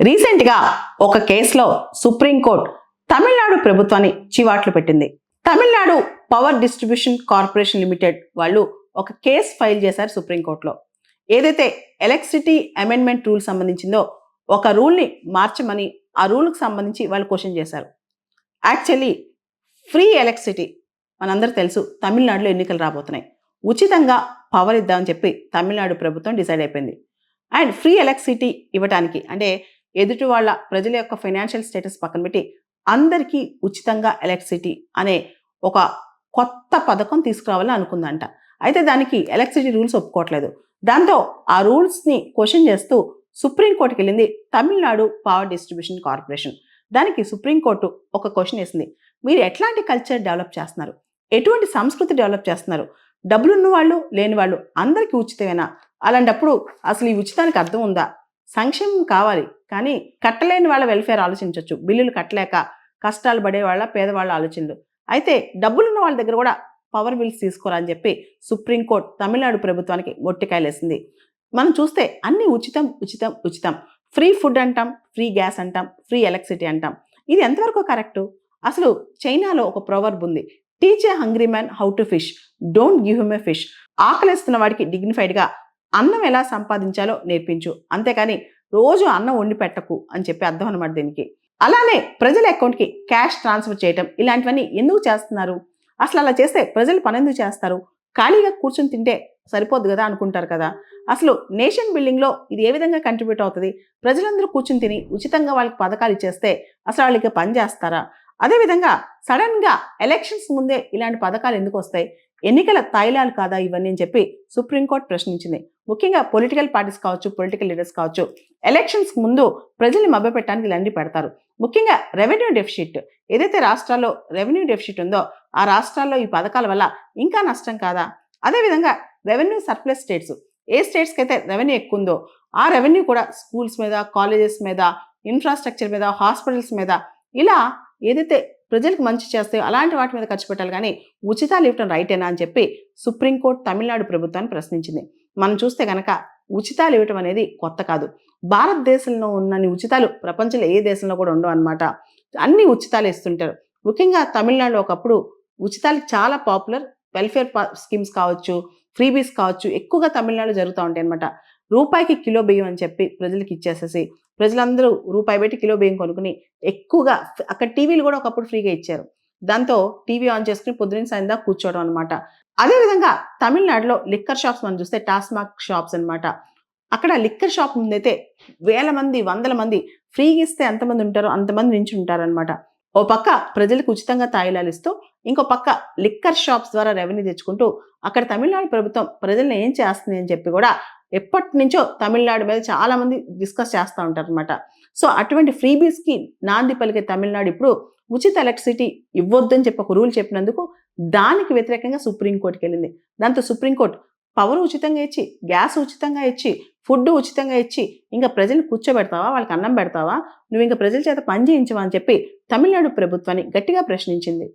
రీసెంట్గా ఒక కేసులో సుప్రీంకోర్టు తమిళనాడు ప్రభుత్వాన్ని చివాట్లు పెట్టింది. Tamil Nadu power distribution corporation limited వాళ్ళు ఒక కేసు ఫైల్ చేశారు సుప్రీంకోర్టులో. ఏదైతే ఎలక్ట్రిసిటీ అమెండ్మెంట్ రూల్ సంబంధించిందో ఒక రూల్ని మార్చమని ఆ రూల్కి సంబంధించి వాళ్ళు క్వశ్చన్ చేశారు. యాక్చువల్లీ ఫ్రీ ఎలక్ట్రిసిటీ మనందరూ తెలుసు, తమిళనాడులో ఎన్నికలు రాబోతున్నాయి, ఉచితంగా పవర్ ఇద్దామని చెప్పి తమిళనాడు ప్రభుత్వం డిసైడ్ అయిపోయింది. అండ్ ఫ్రీ ఎలక్ట్రిసిటీ ఇవ్వడానికి అంటే ఎదుటి వాళ్ళ ప్రజల యొక్క ఫైనాన్షియల్ స్టేటస్ పక్కన పెట్టి అందరికీ ఉచితంగా ఎలక్ట్రిసిటీ అనే ఒక కొత్త పథకం తీసుకురావాలని అనుకుందంట. అయితే దానికి ఎలక్ట్రిసిటీ రూల్స్ ఒప్పుకోవట్లేదు. దాంతో ఆ రూల్స్ని క్వశ్చన్ చేస్తూ సుప్రీంకోర్టుకి వెళ్ళింది తమిళనాడు పవర్ డిస్ట్రిబ్యూషన్ కార్పొరేషన్. దానికి సుప్రీంకోర్టు ఒక క్వశ్చన్ వేసింది, మీరు ఎట్లాంటి కల్చర్ డెవలప్ చేస్తున్నారు, ఎటువంటి సంస్కృతి డెవలప్ చేస్తున్నారు, డబ్బులున్న వాళ్ళు లేని వాళ్ళు అందరికీ ఉచితమేనా, అలాంటప్పుడు అసలు ఈ ఉచితానికి అర్థం ఉందా, సంక్షేమం కావాలి కానీ కట్టలేని వాళ్ళ వెల్ఫేర్ ఆలోచించవచ్చు, బిల్లులు కట్టలేక కష్టాలు పడే వాళ్ళ పేదవాళ్ళ ఆలోచనలు, అయితే డబ్బులున్న వాళ్ళ దగ్గర కూడా పవర్ బిల్స్ తీసుకోవాలని చెప్పి సుప్రీంకోర్టు తమిళనాడు ప్రభుత్వానికి మొట్టికాయలేసింది. మనం చూస్తే అన్ని ఉచితం ఉచితం ఉచితం, ఫ్రీ ఫుడ్ అంటాం, ఫ్రీ గ్యాస్ అంటాం, ఫ్రీ ఎలక్ట్రిసిటీ అంటాం. ఇది ఎంతవరకు కరెక్టు? అసలు చైనాలో ఒక ప్రొవర్బ్ ఉంది, teach a hungry man how to fish, don't give him a fish. ఆకలిస్తున్న వాడికి డిగ్నిఫైడ్గా అన్నం ఎలా సంపాదించాలో నేర్పించు, అంతేకాని రోజు అన్నం వండి పెట్టకు అని చెప్పి అర్థం అనమాట దీనికి. అలానే ప్రజల అకౌంట్కి క్యాష్ ట్రాన్స్ఫర్ చేయటం, ఇలాంటివన్నీ ఎందుకు చేస్తున్నారు? అసలు అలా చేస్తే ప్రజలు పని ఎందుకు చేస్తారు? ఖాళీగా కూర్చొని తింటే సరిపోద్దు కదా అనుకుంటారు కదా. అసలు నేషన్ బిల్డింగ్లో ఇది ఏ విధంగా కంట్రిబ్యూట్ అవుతుంది? ప్రజలందరూ కూర్చుని తిని ఉచితంగా వాళ్ళకి పథకాలు ఇచ్చేస్తే అసలు వాళ్ళకి పని చేస్తారా? అదేవిధంగా సడన్గా ఎలక్షన్స్ ముందే ఇలాంటి పథకాలు ఎందుకు వస్తాయి? ఎన్నికల తాయిలాలు కాదా ఇవన్నీ అని చెప్పి సుప్రీంకోర్టు ప్రశ్నించింది. ముఖ్యంగా పొలిటికల్ పార్టీస్ కావచ్చు, పొలిటికల్ లీడర్స్ కావచ్చు, ఎలక్షన్స్ ముందు ప్రజల్ని మభ్యపెట్టడానికి ఇలాంటి పెడతారు. ముఖ్యంగా రెవెన్యూ డెఫిసిట్, ఏదైతే రాష్ట్రాల్లో రెవెన్యూ డెఫిసిట్ ఉందో ఆ రాష్ట్రాల్లో ఈ పథకాల వల్ల ఇంకా నష్టం కాదా? అదేవిధంగా రెవెన్యూ సర్ప్లస్ స్టేట్స్, ఏ స్టేట్స్కి అయితే రెవెన్యూ ఎక్కువ ఉందో ఆ రెవెన్యూ కూడా స్కూల్స్ మీద, కాలేజెస్ మీద, ఇన్ఫ్రాస్ట్రక్చర్ మీద, హాస్పిటల్స్ మీద, ఇలా ఏదైతే ప్రజలకు మంచి చేస్తాయో అలాంటి వాటి మీద ఖర్చు పెట్టాలి కానీ ఉచితాలు ఇవ్వటం రైటేనా అని చెప్పి సుప్రీంకోర్టు తమిళనాడు ప్రభుత్వాన్ని ప్రశ్నించింది. మనం చూస్తే కనుక ఉచితాలు ఇవ్వటం అనేది కొత్త కాదు. భారతదేశంలో ఉన్నన్ని ఉచితాలు ప్రపంచంలో ఏ దేశంలో కూడా ఉండవు అనమాట. అన్ని ఉచితాలు ఇస్తుంటారు. ముఖ్యంగా తమిళనాడులో ఒకప్పుడు ఉచితాలు చాలా పాపులర్. వెల్ఫేర్ స్కీమ్స్ కావచ్చు, ఫ్రీబీస్ కావచ్చు, ఎక్కువగా తమిళనాడులో జరుగుతూ ఉంటాయి అనమాట. రూపాయికి కిలో బియ్యం అని చెప్పి ప్రజలకు ఇచ్చేసేసి ప్రజలందరూ రూపాయి పెట్టి కిలో బియ్యం కొనుక్కుని ఎక్కువగా అక్కడ టీవీలు కూడా ఒకప్పుడు ఫ్రీగా ఇచ్చారు. దాంతో టీవీ ఆన్ చేసుకుని పొద్దున్న సాయంత్రం కూర్చోవడం అనమాట. అదేవిధంగా తమిళనాడులో లిక్కర్ షాప్స్ మనం చూస్తే టాస్మాక్ షాప్స్ అనమాట. అక్కడ లిక్కర్ షాప్ ముందైతే వేల మంది, వందల మంది, ఫ్రీగా ఇస్తే ఎంతమంది ఉంటారో అంతమంది నుంచి ఉంటారనమాట. ఓ పక్క ప్రజలకు ఉచితంగా తాయిలాలు ఇస్తూ, ఇంకో పక్క లిక్కర్ షాప్స్ ద్వారా రెవెన్యూ తెచ్చుకుంటూ అక్కడ తమిళనాడు ప్రభుత్వం ప్రజల్ని ఏం చేస్తుంది అని చెప్పి కూడా ఎప్పటి నుంచో తమిళనాడు మీద చాలా మంది డిస్కస్ చేస్తూ ఉంటారు అనమాట. సో అటువంటి ఫ్రీబీస్కి నాంది పలికే తమిళనాడు ఇప్పుడు ఉచిత ఎలక్ట్రిసిటీ ఇవ్వొద్దని చెప్పి ఒక రూల్ చెప్పినందుకు దానికి వ్యతిరేకంగా సుప్రీంకోర్టుకి వెళ్ళింది. దాంతో సుప్రీంకోర్టు పవర్ ఉచితంగా ఇచ్చి, గ్యాస్ ఉచితంగా ఇచ్చి, ఫుడ్ ఉచితంగా ఇచ్చి ఇంకా ప్రజలు కూర్చోబెడతావా, వాళ్ళకి అన్నం పెడతావా, నువ్వు ఇంకా ప్రజల చేత పని చేయించవా అని చెప్పి తమిళనాడు ప్రభుత్వాన్ని గట్టిగా ప్రశ్నించింది.